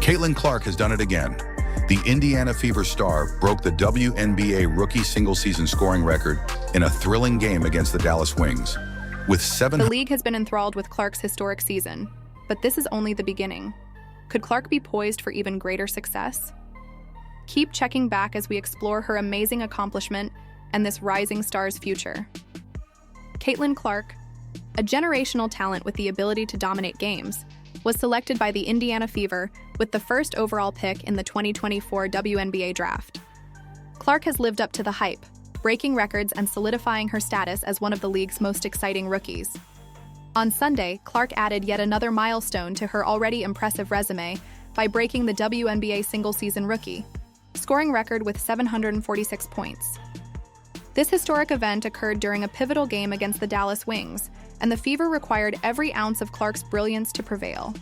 Caitlin Clark has done it again. The Indiana Fever star broke the WNBA rookie single-season scoring record in a thrilling game against the Dallas Wings. With The league has been enthralled with Clark's historic season, but this is only the beginning. Could Clark be poised for even greater success? Keep checking back as we explore her amazing accomplishment and this rising star's future. Caitlin Clark, a generational talent with the ability to dominate games, was selected by the Indiana Fever with the first overall pick in the 2024 WNBA draft. Clark has lived up to the hype, breaking records and solidifying her status as one of the league's most exciting rookies. On Sunday, Clark added yet another milestone to her already impressive resume by breaking the WNBA single-season rookie scoring record with 746 points. This historic event occurred during a pivotal game against the Dallas Wings, and the Fever required every ounce of Clark's brilliance to prevail.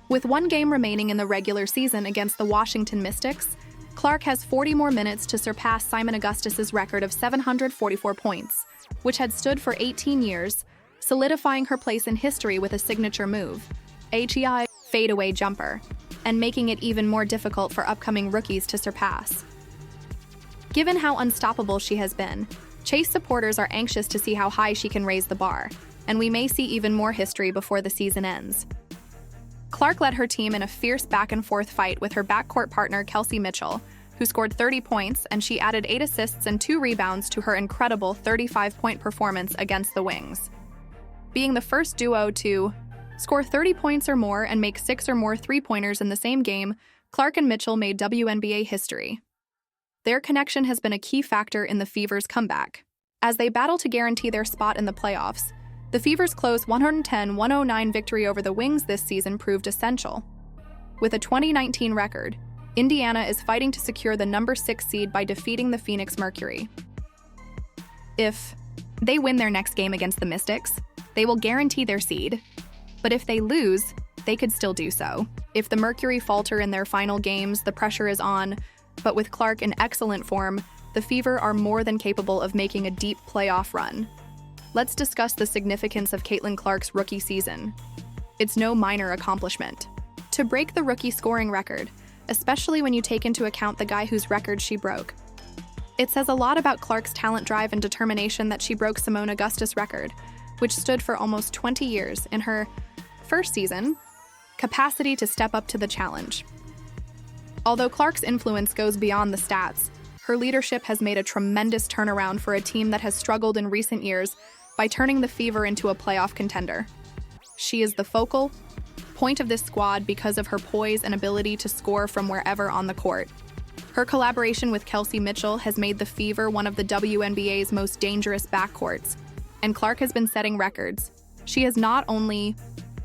With one game remaining in the regular season against the Washington Mystics, Clark has 40 more minutes to surpass Simon Augustus's record of 744 points, which had stood for 18 years, solidifying her place in history with a signature move, HEI fadeaway jumper, and making it even more difficult for upcoming rookies to surpass. Given how unstoppable she has been, Chase supporters are anxious to see how high she can raise the bar, and we may see even more history before the season ends. Clark led her team in a fierce back-and-forth fight with her backcourt partner Kelsey Mitchell, who scored 30 points, and she added 8 assists and 2 rebounds to her incredible 35-point performance against the Wings. Being the first duo to score 30 points or more and make 6 or more three-pointers in the same game, Clark and Mitchell made WNBA history. Their connection has been a key factor in the Fever's comeback. As they battle to guarantee their spot in the playoffs, the Fever's close 110-109 victory over the Wings this season proved essential. With a 2019 record, Indiana is fighting to secure the number 6 seed by defeating the Phoenix Mercury. If they win their next game against the Mystics, they will guarantee their seed. But if they lose, they could still do so. If the Mercury falter in their final games, the pressure is on, but with Clark in excellent form, the Fever are more than capable of making a deep playoff run. Let's discuss the significance of Caitlin Clark's rookie season. It's no minor accomplishment. To break the rookie scoring record, especially when you take into account the guy whose record she broke, it says a lot about Clark's talent, drive, and determination that she broke Simone Augustus' record, which stood for almost 20 years in her first season, capacity to step up to the challenge. Although Clark's influence goes beyond the stats, her leadership has made a tremendous turnaround for a team that has struggled in recent years by turning the Fever into a playoff contender. She is the focal point of this squad because of her poise and ability to score from wherever on the court. Her collaboration with Kelsey Mitchell has made the Fever one of the WNBA's most dangerous backcourts, and Clark has been setting records. She has not only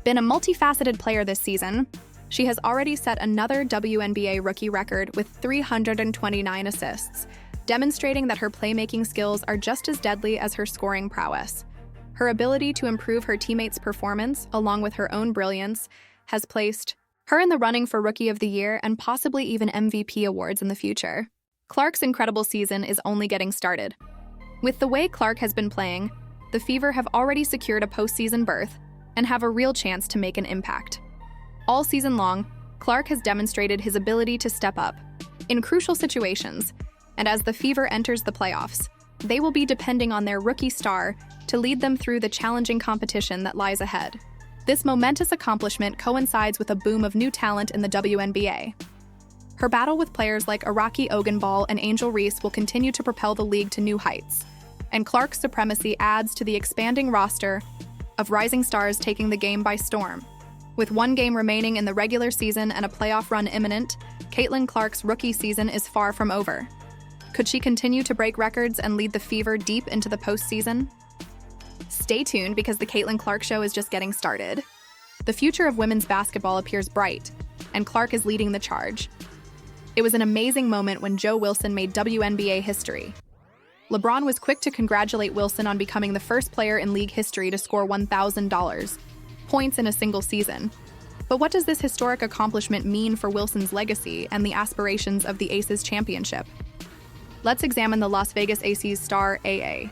been a multifaceted player this season, she has already set another WNBA rookie record with 329 assists, demonstrating that her playmaking skills are just as deadly as her scoring prowess. Her ability to improve her teammates' performance, along with her own brilliance, has placed her in the running for Rookie of the Year and possibly even MVP awards in the future. Clark's incredible season is only getting started. With the way Clark has been playing, the Fever have already secured a postseason berth and have a real chance to make an impact. All season long, Clark has demonstrated his ability to step up in crucial situations, and as the Fever enters the playoffs, they will be depending on their rookie star to lead them through the challenging competition that lies ahead. This momentous accomplishment coincides with a boom of new talent in the WNBA. Her battle with players like Araki Ogunball and Angel Reese will continue to propel the league to new heights, and Clark's supremacy adds to the expanding roster of rising stars taking the game by storm. With one game remaining in the regular season and a playoff run imminent, Caitlin Clark's rookie season is far from over. Could she continue to break records and lead the Fever deep into the postseason? Stay tuned because the Caitlin Clark Show is just getting started. The future of women's basketball appears bright, and Clark is leading the charge. It was an amazing moment when Joe Wilson made WNBA history. LeBron was quick to congratulate Wilson on becoming the first player in league history to score $1,000 points in a single season. But what does this historic accomplishment mean for Wilson's legacy and the aspirations of the Aces championship? Let's examine the Las Vegas Aces star AA.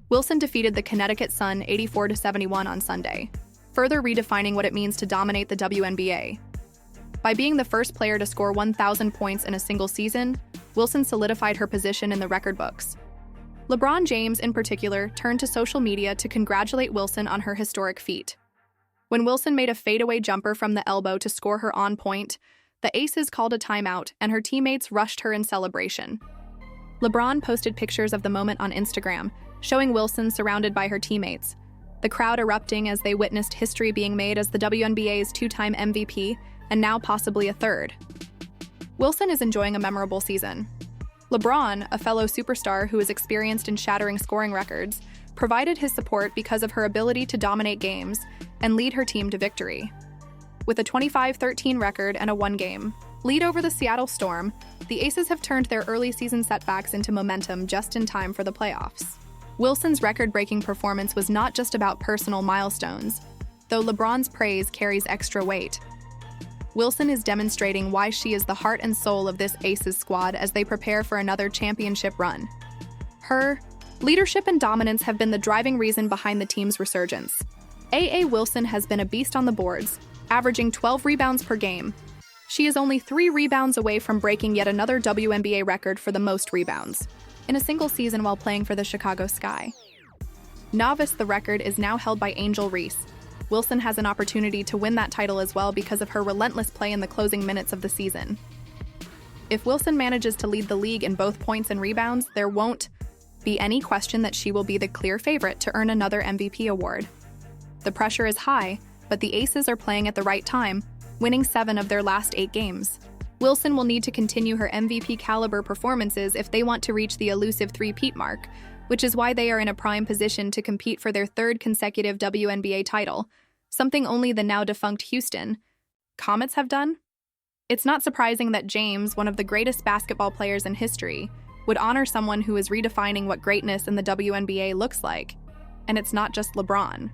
Wilson defeated the Connecticut Sun 84-71 on Sunday, further redefining what it means to dominate the WNBA. By being the first player to score 1,000 points in a single season, Wilson solidified her position in the record books. LeBron James, in particular, turned to social media to congratulate Wilson on her historic feat. When Wilson made a fadeaway jumper from the elbow to score her on point, the Aces called a timeout and her teammates rushed her in celebration. LeBron posted pictures of the moment on Instagram, showing Wilson surrounded by her teammates, the crowd erupting as they witnessed history being made as the WNBA's two-time MVP and now possibly a third. Wilson is enjoying a memorable season. LeBron, a fellow superstar who is experienced in shattering scoring records, provided his support because of her ability to dominate games and lead her team to victory. With a 25-13 record and a one-game lead over the Seattle Storm, the Aces have turned their early season setbacks into momentum just in time for the playoffs. Wilson's record-breaking performance was not just about personal milestones, though LeBron's praise carries extra weight. Wilson is demonstrating why she is the heart and soul of this Aces squad as they prepare for another championship run. Her leadership and dominance have been the driving reason behind the team's resurgence. Wilson has been a beast on the boards, averaging 12 rebounds per game. She is only 3 rebounds away from breaking yet another WNBA record for the most rebounds in a single season while playing for the Chicago Sky. The record is now held by Angel Reese. Wilson has an opportunity to win that title as well because of her relentless play in the closing minutes of the season. If Wilson manages to lead the league in both points and rebounds, there won't be any question that she will be the clear favorite to earn another MVP award. The pressure is high, but the Aces are playing at the right time, winning 7 of their last 8 games. Wilson will need to continue her MVP-caliber performances if they want to reach the elusive three-peat mark, which is why they are in a prime position to compete for their 3rd consecutive WNBA title, something only the now-defunct Houston Comets have done. It's not surprising that James, one of the greatest basketball players in history, would honor someone who is redefining what greatness in the WNBA looks like. And it's not just LeBron.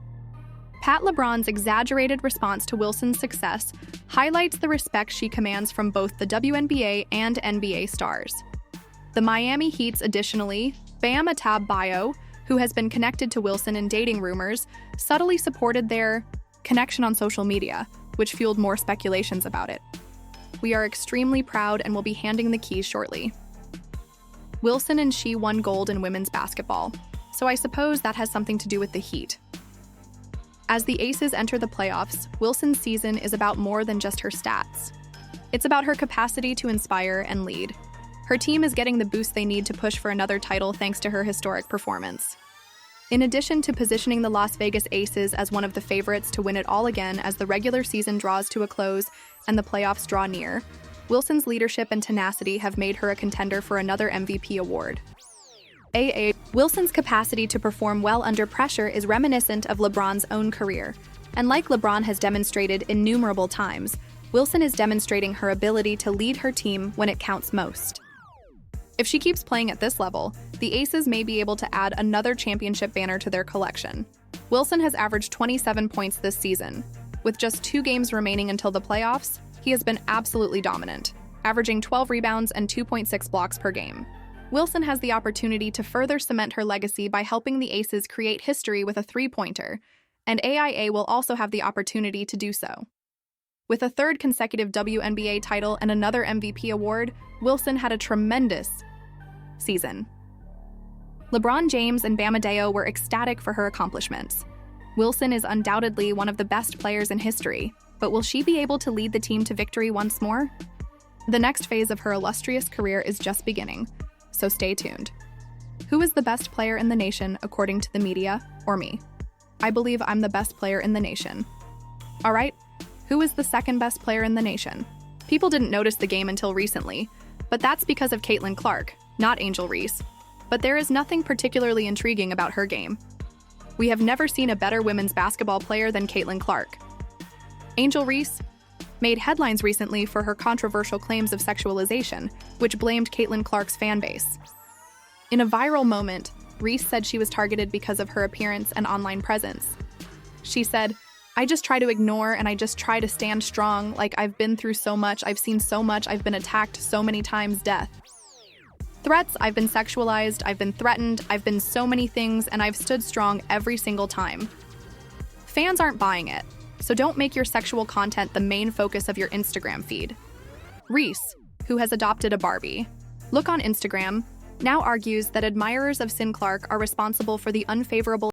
Pat LeBron's exaggerated response to Wilson's success highlights the respect she commands from both the WNBA and NBA stars. The Miami Heat's additionally, Bam Adebayo, who has been connected to Wilson in dating rumors, subtly supported their connection on social media, which fueled more speculations about it. We are extremely proud and will be handing the keys shortly. Wilson and she won gold in women's basketball, so I suppose that has something to do with the Heat. As the Aces enter the playoffs, Wilson's season is about more than just her stats. It's about her capacity to inspire and lead. Her team is getting the boost they need to push for another title thanks to her historic performance. In addition to positioning the Las Vegas Aces as one of the favorites to win it all again as the regular season draws to a close and the playoffs draw near, Wilson's leadership and tenacity have made her a contender for another MVP award. Wilson's capacity to perform well under pressure is reminiscent of LeBron's own career, and like LeBron has demonstrated innumerable times, Wilson is demonstrating her ability to lead her team when it counts most. If she keeps playing at this level, the Aces may be able to add another championship banner to their collection. Wilson has averaged 27 points this season. With just 2 games remaining until the playoffs, he has been absolutely dominant, averaging 12 rebounds and 2.6 blocks per game. Wilson has the opportunity to further cement her legacy by helping the Aces create history with a three-pointer, and AIA will also have the opportunity to do so. With a 3rd consecutive WNBA title and another MVP award, Wilson had a tremendous season. LeBron James and Bam Adebayo were ecstatic for her accomplishments. Wilson is undoubtedly one of the best players in history, but will she be able to lead the team to victory once more? The next phase of her illustrious career is just beginning, so stay tuned. Who is the best player in the nation according to the media or me? I believe I'm the best player in the nation. All right, who is the 2nd best player in the nation? People didn't notice the game until recently, but that's because of Caitlin Clark, not Angel Reese. But there is nothing particularly intriguing about her game. We have never seen a better women's basketball player than Caitlin Clark. Angel Reese made headlines recently for her controversial claims of sexualization, which blamed Caitlin Clark's fan base. In a viral moment, Reese said she was targeted because of her appearance and online presence. She said, "I just try to ignore and I just try to stand strong, like I've been through so much, I've seen so much, I've been attacked so many times, death. Threats, I've been sexualized, I've been threatened, I've been so many things, and I've stood strong every single time." Fans aren't buying it, so don't make your sexual content the main focus of your Instagram feed. Reese, who has adopted a Barbie, look on Instagram, now argues that admirers of Sin Clark are responsible for the unfavorable